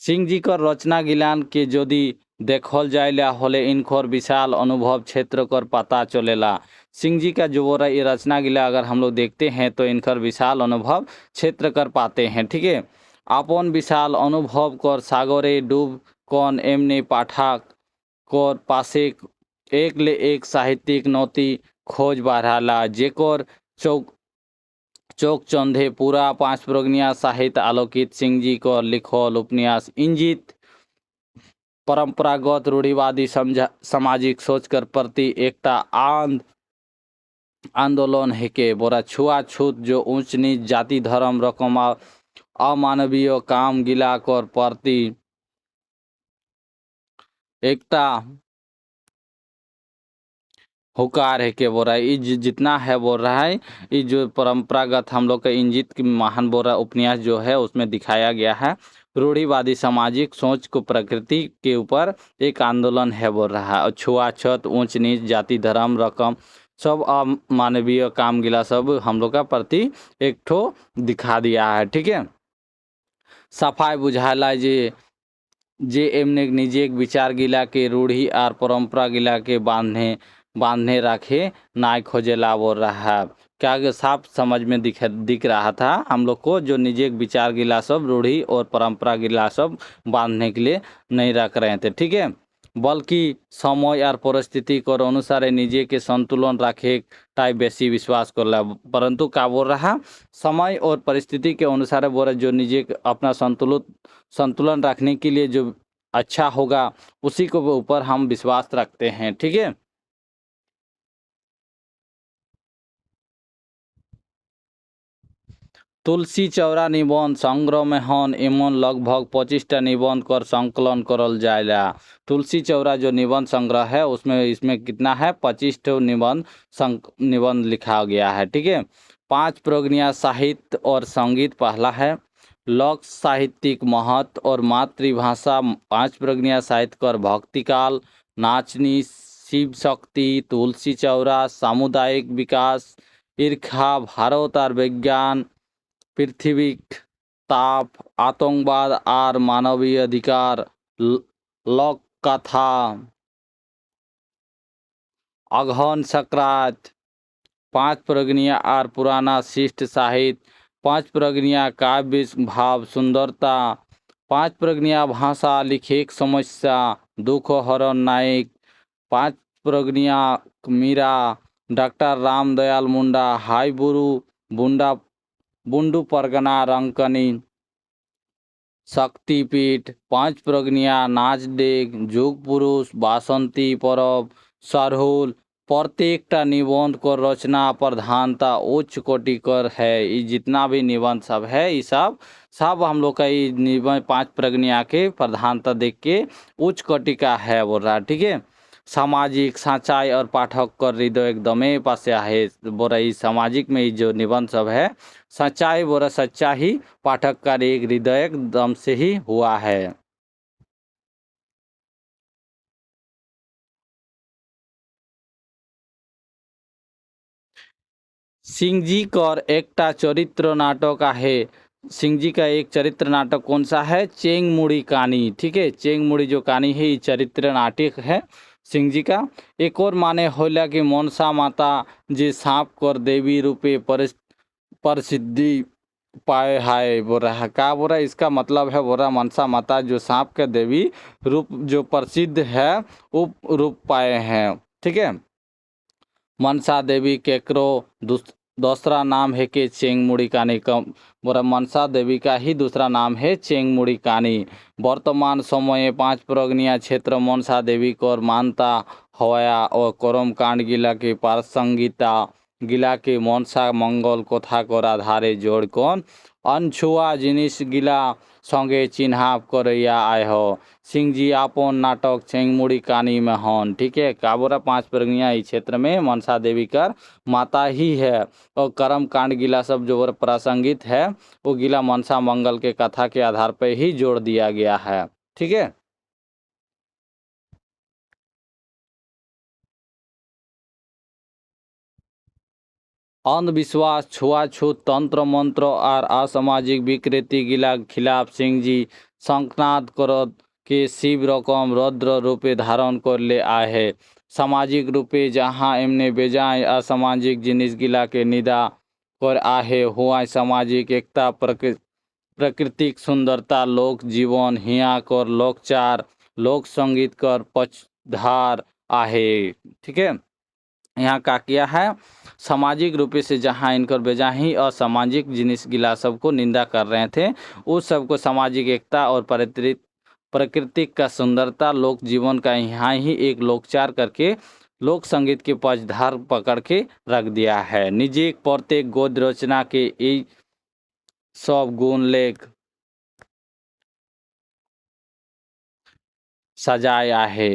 Speaker 1: सिंह जी कर रचना गिलान के यदि देखल जाए होले इनखर विशाल अनुभव क्षेत्र कर पता चलेला। सिंह जी का जो बोरा ये रचना गिला अगर हम लोग देखते हैं तो इनकर विशाल अनुभव क्षेत्र कर पाते हैं। ठीक है। अपन विशाल अनुभव कर सागरे डूब कौन एमने पाठक कर पासे एक ले एक साहित्यिक नौती खोज बढ़ाला जेकर चौक चौक चंदे पूरा पांच प्रज्ञा साहित्य आलोकित। सिंह जी को लिखल उपन्यास इंजित परंपरागत रूढ़िवादी सामाजिक सोच कर प्रति एकता आंदोलन है के बोरा छुआछूत जो ऊंच नीच जाति धर्म रकम अमानवीय काम गिला कर प्रति एकता हुकार है के बोल रहा है। ये जितना है बोल रहा है ये जो परंपरागत हम लोग का इंजित की महान बोल रहा उपन्यास जो है उसमें दिखाया गया है रूढ़िवादी सामाजिक सोच को प्रकृति के ऊपर एक आंदोलन है बोल रहा है। और छुआछूत ऊंच नीच जाति धर्म रकम सब अमानवीय काम गिला सब हम लोग का प्रति एक ठो दिखा दिया है। ठीक है। सफाई बुझाला जे एमने निजे एक विचार गिला के रूढ़ी और परंपरा गिला के बांधने रखे नाय खोजेला बोल रहा है। क्या साफ समझ में दिख रहा था हम लोग को जो निजे एक विचार गिला सब रूढ़ी और परंपरा गिला सब बांधने के लिए नहीं रख रहे थे। ठीक है। बल्कि समय और परिस्थिति को अनुसार निजे के संतुलन रखे टाइप बेसी विश्वास कर। परंतु क्या बोल रहा समय और परिस्थिति के अनुसार बोल रहा जो निजे अपना संतुलन रखने के लिए जो अच्छा होगा उसी को ऊपर हम विश्वास रखते हैं। ठीक है। तुलसी चौरा निबंध संग्रह में हन एमन लगभग 25टा निबंध कर संकलन करल जाएला। तुलसी चौरा जो निबंध संग्रह है उसमें इसमें कितना है 25 निबंध लिखा गया है। ठीक है। पांच प्रज्ञा साहित्य और संगीत पहला है। लोक साहित्यिक महत्व और मातृभाषा पांच प्रज्ञा साहित्य कर भक्तिकाल नाचनी शिव शक्ति तुलसी चौरा सामुदायिक विकास ईर्खा भारत और विज्ञान पृथ्वी ताप आतंकवाद और मानवीय अधिकार लोक कथा, अघन सक्रांत, पांच प्रगनिया और पुराना शिष्ट साहित्य, पांच प्रगनिया काव्य भाव सुंदरता, पांच प्रगनिया भाषा लिखेक समस्या, दुख हरण नायक, पांच प्रगनिया मीरा, डॉक्टर रामदयाल मुंडा, हाई बुरु बुंडा बुंडू परगना रंकनी, शक्तिपीठ, पांच प्रगनिया नाच डेग, जुग पुरुष, बासंती परब, सरहुल, प्रत्येकटा निबंध को रचना प्रधानता उच्च कोटि कर है। ये जितना भी निबंध सब है ये सब हम लोग का ये निबंध पांच प्रगनिया के प्रधानता देख के उच्च कोटि का है बोल रहा है। ठीक है। सामाजिक सच्चाई और पाठक कर हृदय एकदमे पास्या है बोल रही। सामाजिक में ये जो निबंध सब है सच्चाई बोल रहा, सच्चा ही पाठक का एक हृदय एकदम से ही हुआ है। सिंह जी का एकटा चरित्र नाटक है। सिंह जी का एक चरित्र नाटक कौन सा है? चेंग मुड़ी कहानी। ठीक है, चेंग मुड़ी जो कहानी है ये चरित्र नाटक है सिंह जी का। एक और माने होला कि मनसा माता जी सांप कर देवी रूपे प्रसिद्धि पाए हाय बोल रहा है। क्या बोल रहा है? इसका मतलब है बोल रहा मनसा माता जो सांप के देवी रूप जो प्रसिद्ध है वो रूप पाए हैं। ठीक है। मनसा देवी केकरो दूसरा नाम है कि चेंगमुड़ी कानी का बोरा। मनसा देवी का ही दूसरा नाम है चेंगमुड़ी कानी। वर्तमान समय पांच प्रगनिया क्षेत्र मनसा देवी को और मानता हवाया और करम कांड गिला के प्रासंगिकता गिला के मनसा मंगल कथा को आधारे जोड़ कौन अनछुआ जिनिस गिला संगे चिन्हाप करैया आय हो। सिंह जी आपन नाटक चेंगमुड़ी कानी में हन। ठीक है। काबोरा पांच प्रगनिया इस क्षेत्र में मनसा देवी कर माता ही है और कर्म कांड गिला सब जो प्रासंगिक है वो गिला मनसा मंगल के कथा के आधार पर ही जोड़ दिया गया है। ठीक है। अंधविश्वास छुआछूत तंत्र मंत्र और असामाजिक विकृति गिला खिलाफ सिंह जी शंखनाद करत के शिव रकम रुद्र रूपे धारण कर ले आए है। सामाजिक रूपे जहाँ एमने बेजाय असामाजिक जिनिस गिला के निदा कर आहे हुआ सामाजिक एकता प्राकृतिक सुंदरता लोक जीवन हिया कर लोकचार लोक संगीत कर पक्षधार आहे। ठीक है। यहाँ का किया है सामाजिक रूप से जहाँ इनकर बेजाही असामाजिक जिनिस गिला सबको निंदा कर रहे थे उस सबको सामाजिक एकता और प्रकृतिक का सुंदरता लोक जीवन का यहाँ ही एक लोकचार करके लोक संगीत के पक्षधार पकड़ के रख दिया है। निजी प्रत्येक गोद रचना के ये सब गुण लेख सजाया है।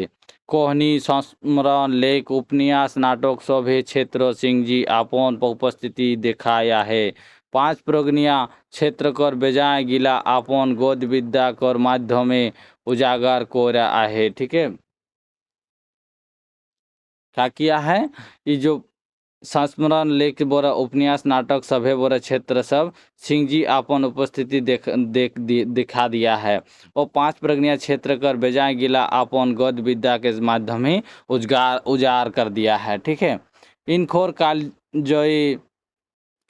Speaker 1: कोहनी संस्मरण लेख उपन्यास नाटक सभे क्षेत्र सिंह जी आपन उपस्थिति दिखाया है। पांच प्रगनिया क्षेत्र कर बेजाय गिला आपन गोद विद्या कर माध्यमे उजागर कोरा आहे। ठीक है। क्या किया है? ये जो संस्मरण लेख बोरा उपन्यास नाटक सभे बोरा क्षेत्र सब सिंह जी आपन उपस्थिति दिखा दिया है और पांच प्रज्ञा क्षेत्र कर बेजाय गिला आपन गद विद्या के माध्यम ही उजार कर दिया है। ठीक है। इनखोर काल जय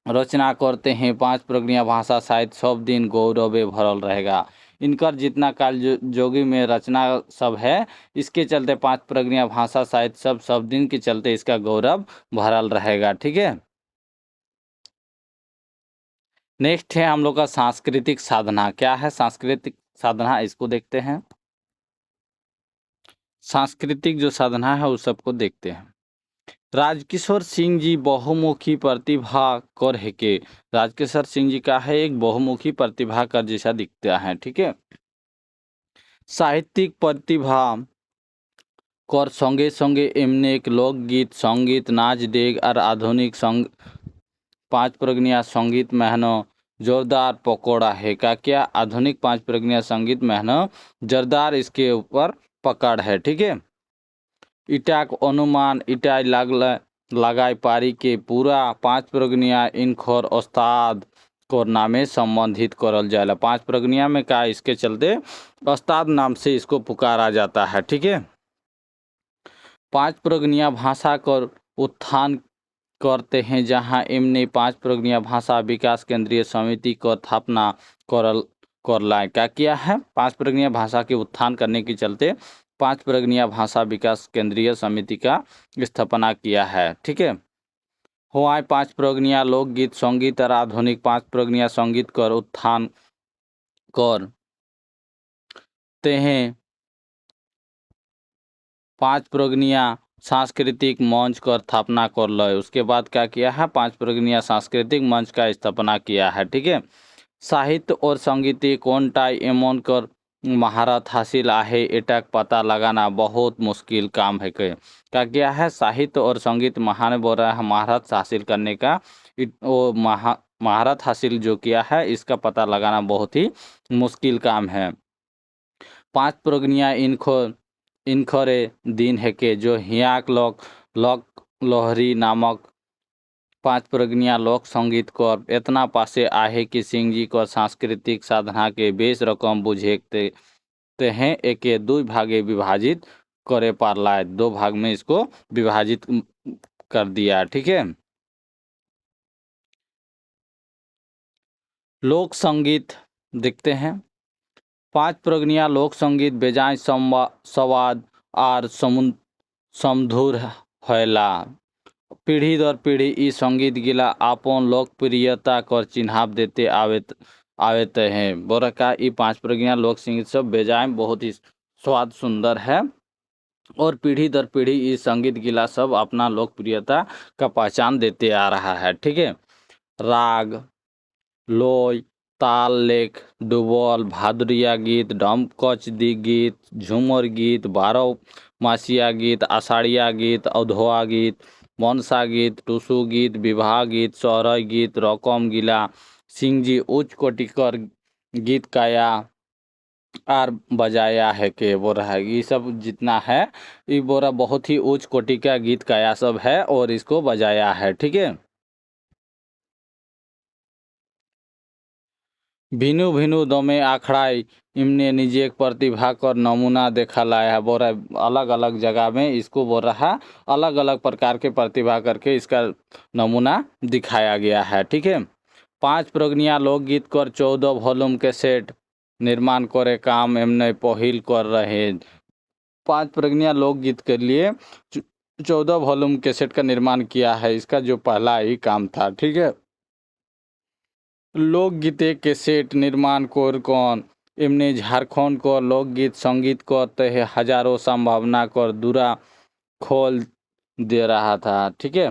Speaker 1: रचना करते हैं पांच प्रज्ञा भाषा साहित्य सब दिन गौरवे भरल रहेगा। इनकर जितना काल जोगी में रचना सब है इसके चलते पांच प्रज्ञा भाषा साहित्य सब दिन के चलते इसका गौरव भरल रहेगा। ठीक है। नेक्स्ट है हम लोग का सांस्कृतिक साधना। क्या है सांस्कृतिक साधना? इसको देखते हैं। सांस्कृतिक जो साधना है उस सबको देखते हैं। राजकिशोर सिंह जी बहुमुखी प्रतिभा कर है के राजकिशोर सिंह जी का है एक बहुमुखी प्रतिभा कर जैसा दिखता है। ठीक है। साहित्यिक प्रतिभा कर संगे संगे एमने एक लोकगीत संगीत नाच डेग और आधुनिक संग पांच प्रज्ञा संगीत महनो जोरदार पकौड़ा है। का क्या आधुनिक पांच प्रज्ञा संगीत महनो जोरदार इसके ऊपर पकड़ है। ठीक है। इटाक अनुमान इटाई लगाई पारी के पूरा पांच प्रज्ञा इनखोर उस्ताद को नामे संबंधित करल जाएला। 5 प्रगनिया में का इसके चलते अस्ताद नाम से इसको पुकारा जाता है। ठीक है। 5 प्रगनिया भाषा कर उत्थान करते हैं, जहां इमने 5 प्रगनिया भाषा विकास केंद्रीय समिति को स्थापना कर लाए। क्या किया है? 5 प्रगनिया भाषा के उत्थान करने के चलते 5 प्रगनिया भाषा विकास केंद्रीय समिति का स्थापना किया है। ठीक है। हुआ 5 प्रगनिया लोकगीत संगीत और आधुनिक 5 प्रगनिया संगीत कर उत्थान करते हैं। 5 प्रगनिया सांस्कृतिक मंच का स्थापना कर लो। उसके बाद क्या किया है? 5 प्रगनिया सांस्कृतिक मंच का स्थापना किया है। ठीक है। साहित्य और संगीत कोनटाई एमन कर महारत हासिल आहे, एटक पता लगाना बहुत मुश्किल काम है। क्या किया है? साहित्य और संगीत महान बोल रहा है, महारत हासिल करने का वो महारत हासिल जो किया है, इसका पता लगाना बहुत ही मुश्किल काम है। 5 प्रगनिया इनखरे दिन है के जो हियाक लोक लोहरी नामक 5 प्रगनिया लोक संगीत को इतना पासे आहे कि सिंह जी को सांस्कृतिक साधना के बेस रकम बुझेते हैं। एक 2 भागे विभाजित करे पारलाय, 2 भाग में इसको विभाजित कर दिया। ठीक है। लोक संगीत देखते हैं। 5 प्रगनिया लोक संगीत बेजाय संवाद और समधुर हैला। पीढ़ी दर पीढ़ी ई संगीत गिला आपन लोकप्रियता कर चिन्हाव देते आवेते हैं। बोरा का ई 5 प्रगनिया लोक संगीत सब बेजाय बहुत ही स्वाद सुंदर है और पीढ़ी दर पीढ़ी ई संगीत गिला सब अपना लोकप्रियता का पहचान देते आ रहा है। ठीक है। राग, लोय, ताल लेख, डुबल, भादुरिया गीत, डमकचदी गीत, झूमर गीत, 12 मासिया गीत, आषाढ़िया गीत, अधोआ गीत, मनसा गीत, टुसु गीत, विवाह गीत, सोहरय गीत, रकम गिला सिंह जी उच्च कोटिकर गीत गाया और बजाया है के बोल रहा है। ये सब जितना है ये बोरा बहुत ही उच्च कोटि का गीत गाया सब है और इसको बजाया है। ठीक है। भिनु भिनु दमे आखड़ाई इमने निजे प्रतिभा कर नमूना देखा लाया है। बोल रहा अलग अलग जगह में इसको बोल रहा अलग अलग प्रकार के प्रतिभा करके इसका नमूना दिखाया गया है। ठीक है। 5 प्रगनिया लोकगीत कर 14 वॉल्यूम के सेट निर्माण करे काम एमने पहिल कर रहे। 5 प्रगनिया लोकगीत के लिए 14 वॉल्यूम के सेट का निर्माण किया है। इसका जो पहला ही काम था। ठीक है। लोकगीते के सेट निर्माण कोर कौन इमने झारखंड को लोकगीत संगीत को तहे हजारों संभावना कर दूरा खोल दे रहा था। ठीक है।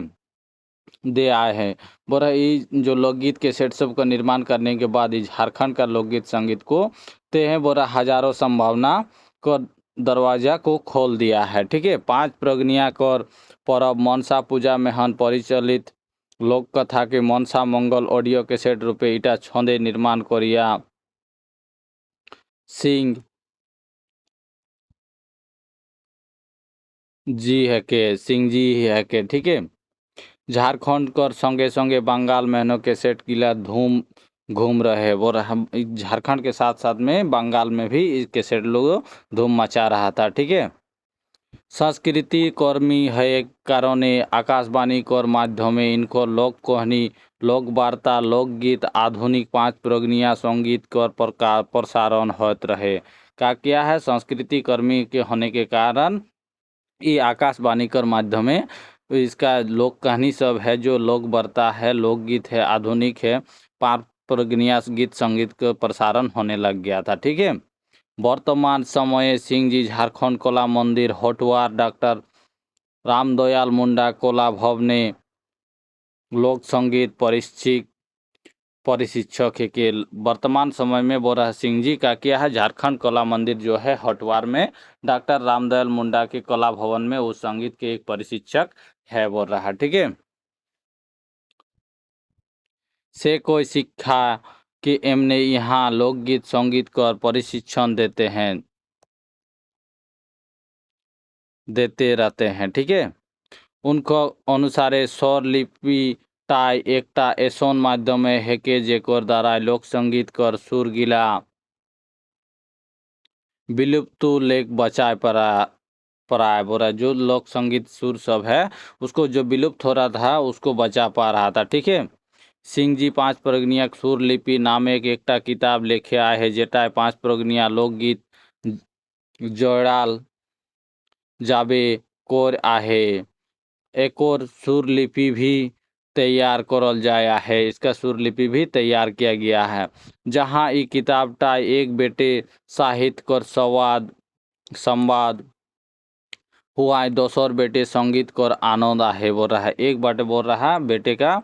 Speaker 1: दे आए हैं। बोरा ये जो लोकगीत के सेट सब का निर्माण करने के बाद झारखंड का लोकगीत संगीत को ते हैं बोरा हजारों संभावना को दरवाजा को खोल दिया है। ठीक है। 5 प्रगनिया कर परब मनसा पूजा में हन परिचालित लोक कथा के मनसा मंगल ऑडियो के सेट रूपे इटा छंदे निर्माण करिया सिंह जी है के सिंह जी है के। ठीक है। झारखंड कर संगे संगे बंगाल में के सेट किला धूम घूम रहे और हम झारखंड के साथ साथ में बंगाल में भी इसके सेट लोग धूम मचा रहा था। ठीक है। संस्कृति कर्मी है कारणे आकाशवाणी कर माध्यमे इनको लोक कहनी लोक वार्ता लोकगीत आधुनिक 5 प्रगनिया संगीत कर प्रसारण होते रहे। का क्या है? संस्कृति कर्मी के होने के कारण ये आकाशवाणी कर माध्यमे इसका लोक कहानी सब है जो लोक वार्ता है लोकगीत है आधुनिक है 5 प्रगनिया गीत संगीत का प्रसारण होने लग गया था। ठीक है। वर्तमान समय सिंह जी झारखंड कला मंदिर होटवार डॉक्टर रामदयाल मुंडा कला भवने लोक संगीत परिशिक्षक है के वर्तमान समय में बोरा सिंह जी का किया है झारखंड कला मंदिर जो है हटवार में डॉक्टर रामदयाल मुंडा के कला भवन में उस संगीत के एक प्रशिक्षक है बोल रहा। ठीक है। से कोई शिक्षा कि एमने यहाँ लोकगीत संगीत का प्रशिक्षण देते रहते हैं। ठीक है। उनको अनुसार स्वर लिपि টাই একটা এসন মাধ্যমে হেকে যেকর দ্বারায় लोक संगीत कर सुर गिला विलुप्त लेख बचाए पराए बोल रहा है। जो लोक संगीत सुर सब है उसको जो विलुप्त हो रहा था उसको बचा पा रहा था। ठीक है। सिंह जी पांच प्रगनिया सुर लिपि नामे एकटा किताब लेखे आए है जेटाय पांच प्रगनिया लोकगीत जोड़ाल जाबे कोर आहे। एक और सुर लिपि भी तैयार करल जाया है। इसका सुर लिपि भी तैयार किया गया है। जहाँ ये किताब टा एक बेटे साहित्य कर संवाद हुआ है, दोसर बेटे संगीत कर आनंद आहे बोल रहा है। एक बाटे बोल रहा है बेटे का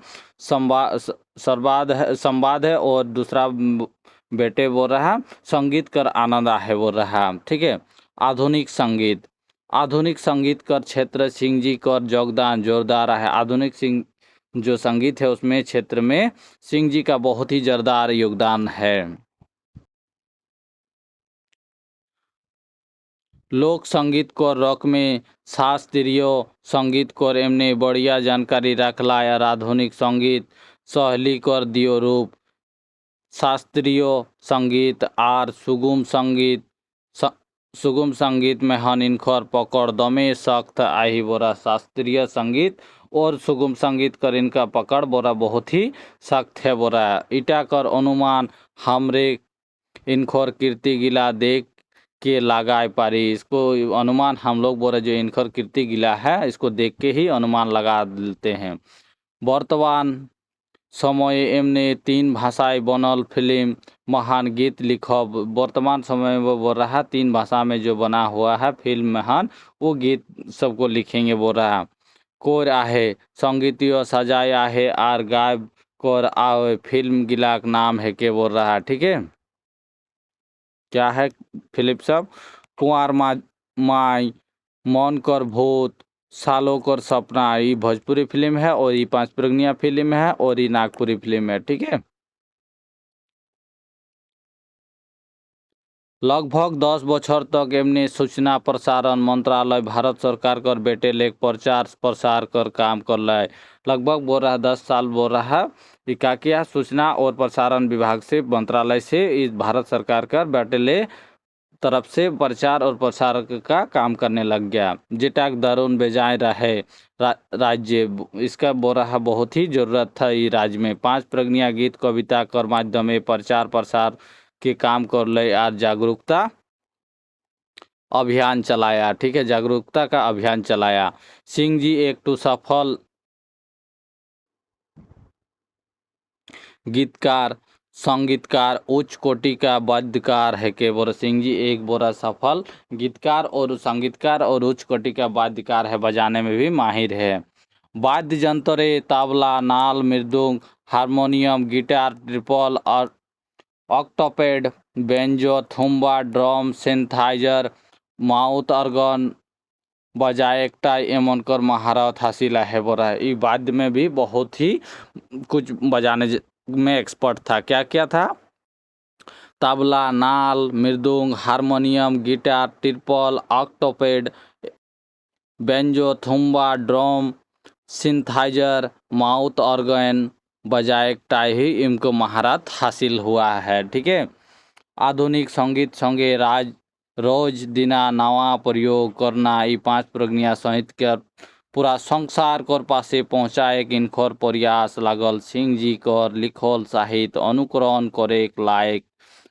Speaker 1: संवाद है और दूसरा बेटे बोल रहा है संगीत कर आनंद आहे बोल रहा है। ठीक है। आधुनिक संगीत कर क्षेत्र सिंह जी कर योगदान जोरदार है। आधुनिक सिंह जो संगीत है उसमें क्षेत्र में सिंह जी का बहुत ही जोरदार योगदान है। लोक संगीत को रॉक में शास्त्रीय संगीत को एमने बढ़िया जानकारी रखला और आधुनिक संगीत सहली कर दियो रूप। शास्त्रीय संगीत और सुगम संगीत में हन इनखर पकड़ दमे सख्त आई बोरा। शास्त्रीय संगीत और सुगम संगीत कर इनका पकड़ बोरा बहुत ही सख्त है बोरा। इटा कर अनुमान हमरे इनखर कीर्ति गिला देख के लगाए पारी। इसको अनुमान हम लोग बोरा जो इनखर कीर्ति गिला है इसको देख के ही अनुमान लगा लेते हैं। वर्तमान समय एमने 3 भाषाएं बनल फिल्म महान गीत लिखब। वर्तमान समय में बोल रहा 3 भाषा में जो बना हुआ है फिल्म महान वो गीत सबको लिखेंगे बोल रहा। कोर आहे संगीतीय सजाए आहे आर गायब कोर आवे फिल्म गिलाक नाम है के बोल रहा। ठीक है। क्या है फिल्म सब? कुंवर माई मन कर भूत सालों कर सपना। ये भोजपुरी फिल्म है और ये 5 प्रगनिया फिल्म है और ये नागपुरी फिल्म है। ठीक है। लगभग 10 बछर तक एमने सूचना प्रसारण मंत्रालय भारत सरकार कर बेटे लेख प्रचार प्रसार कर काम कर रहा है। लगभग बोल रहा 10 साल बोल रहा ये क्या किया सूचना और प्रसारण विभाग से मंत्रालय से इस भारत सरकार कर बेटे ले तरफ से प्रचार और प्रसार का काम करने लग गया। जेटाक दारुण बेजाय रहे राज्य इसका बोल रहा बहुत ही जरूरत था। ये राज्य में 5 प्रगनिया गीत कविता कर माध्यम में प्रचार प्रसार के काम कर ले आज जागरूकता अभियान चलाया। ठीक है। जागरूकता का अभियान चलाया। सिंह जी एक टू सफल गीतकार संगीतकार उच्च कोटि का वाद्यकार है के बोरा। सिंह जी एक बोरा सफल गीतकार और संगीतकार और उच्च कोटि का वाद्यकार है, बजाने में भी माहिर है। वाद्य यंत्र तबला नाल मृदंग हारमोनियम गिटार ट्रिपल और ऑक्टोपेड बेंजो थुम्बा ड्रम सिंथाइजर माउथ ऑर्गन बजाए एकटा एमन कर महारत हासिल है बोरा। ये वाद्य में भी बहुत ही कुछ बजाने में एक्सपर्ट था। क्या क्या था? तबला नाल mridang harmonium guitar triple octopad banjo थुम्बा ड्रम सिंथाइजर माउथ ऑर्गन बजाए एकटा ही इनको महारत हासिल हुआ है। ठीक है। आधुनिक संगीत संगे रोज दिना नवा प्रयोग करना ये 5 प्रगनिया सहित कर पूरा संसार कर पासे पहुँचाए इनखर प्रयास लागल। सिंह जी कर लिखल साहित्य अनुकरण करे लायक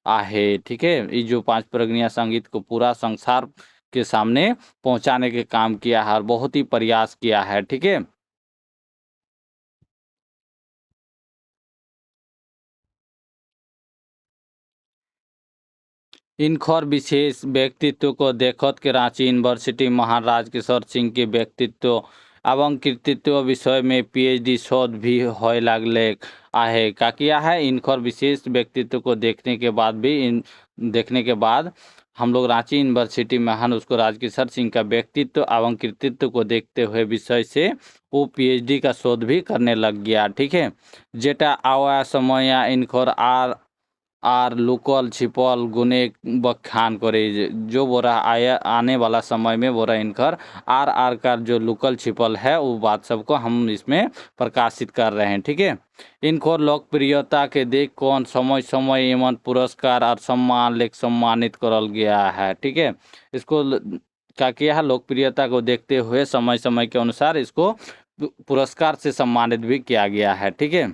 Speaker 1: आहे। ठीक है। ये जो 5 प्रगनिया संगीत को पूरा संसार के सामने पहुंचाने के काम किया है और बहुत ही प्रयास किया है। ठीक है। इनखर विशेष व्यक्तित्व को देखत के रांची यूनिवर्सिटी महान राजकिशोर सिंह के व्यक्तित्व एवं कृतित्व विषय में पीएचडी शोध भी होए लगले आहे। का किया है इनखर विशेष व्यक्तित्व को देखने के बाद हम लोग रांची यूनिवर्सिटी महान उसको राजकिशोर सिंह का व्यक्तित्व एवं कृतित्व को देखते हुए विषय से वो पीएचडी का शोध भी करने लग गया। ठीक है। जेटा आवा समय इनखर আর लोकल छिपल गुने बखान करे जो बोरा आया आने वाला समय में बोरा इनकर आर का जो लोकल छिपल है वो बात सबको हम इसमें प्रकाशित कर रहे हैं। ठीक है, इनको लोकप्रियता के देख कौन समय समय एवं पुरस्कार और सम्मान लेख सम्मानित करल गया है। ठीक है, इसको क्या किया है, लोकप्रियता को देखते हुए समय समय के अनुसार इसको पुरस्कार से सम्मानित भी किया गया है। ठीक है,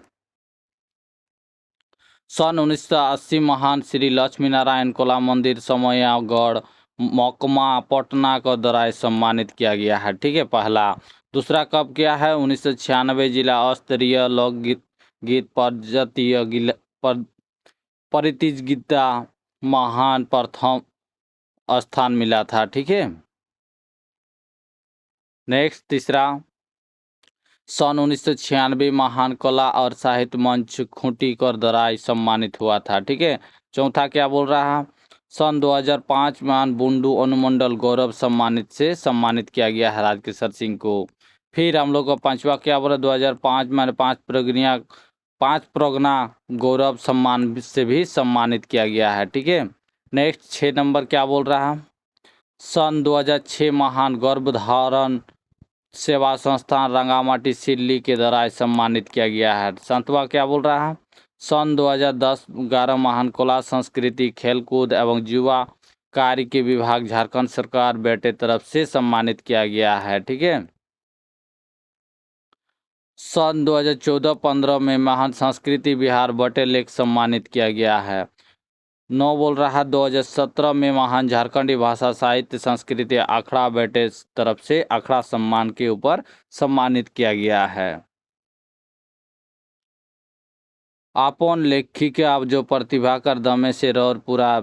Speaker 1: सन 1980 महान श्री लक्ष्मी नारायण कला मंदिर समयागढ़ महकुमा पटना को द्वारा सम्मानित किया गया है। ठीक है, पहला। दूसरा कब किया है, 1996 जिला स्तरीय लोकगीत गीत प्रतियोगिता महान प्रथम स्थान मिला था। ठीक है, नेक्स्ट तीसरा, सन 1996 महान कला और साहित्य मंच खूंटी कर द्वारा सम्मानित हुआ था। ठीक है, चौथा क्या बोल रहा है, सन 2005 महान बुंडू अनुमंडल गौरव सम्मानित से सम्मानित किया गया है राजकिशोर सिंह को। फिर हम लोग का पांचवा क्या बोला, 2005 में पांच प्रगना गौरव सम्मान से भी सम्मानित किया गया है। ठीक है, नेक्स्ट 6 नंबर क्या बोल रहा है, सन 2006 महान गर्भधारण सेवा संस्थान रंगामाटी सिल्ली के द्वारा सम्मानित किया गया है। 7वां क्या बोल रहा है, सन 2010-11 महान कला संस्कृति खेलकूद एवं युवा कार्य के विभाग झारखंड सरकार बेटे तरफ से सम्मानित किया गया है। ठीक है, सन 2014-15 में महान संस्कृति बिहार बटे लेख सम्मानित किया गया है। 9 बोल रहा है, 2017 में महान झारखंडी भाषा साहित्य संस्कृति अखड़ा बेटे तरफ से अखड़ा सम्मान के ऊपर सम्मानित किया गया है। आपन लेखिका जो प्रतिभा कर दमे से और पूरा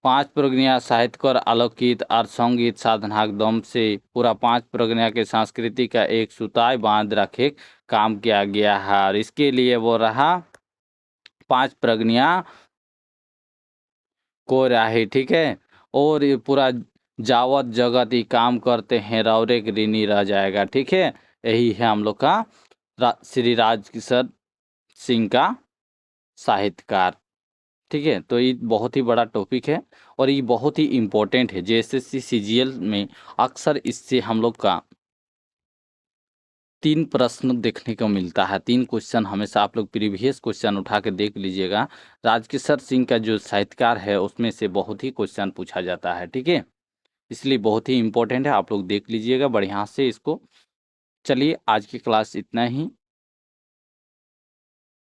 Speaker 1: 5 प्रज्ञा साहित्यकर आलोकित और संगीत साधनाक दम से पूरा 5 प्रज्ञा के संस्कृति का एक सुताई बांध रखे काम किया गया है। और इसके लिए वो रहा 5 प्रज्ञा को राही। ठीक है, और ये पूरा जावत जगत ही काम करते हैं रौरे ऋणी रह जाएगा। ठीक है, यही है हम लोग का श्री राजकिशोर सिंह का साहित्यकार। ठीक है, तो ये बहुत ही बड़ा टॉपिक है और ये बहुत ही इम्पोर्टेंट है। जेएसएससी सीजीएल में अक्सर इससे हम लोग का 3 प्रश्न देखने को मिलता है। 3 क्वेश्चन हमेशा आप लोग प्रीवियस क्वेश्चन उठा के देख लीजिएगा। राजकिशोर सिंह का जो साहित्यकार है उसमें से बहुत ही क्वेश्चन पूछा जाता है। ठीक है, इसलिए बहुत ही इम्पोर्टेंट है, आप लोग देख लीजिएगा बढ़िया से इसको। चलिए आज की क्लास इतना ही।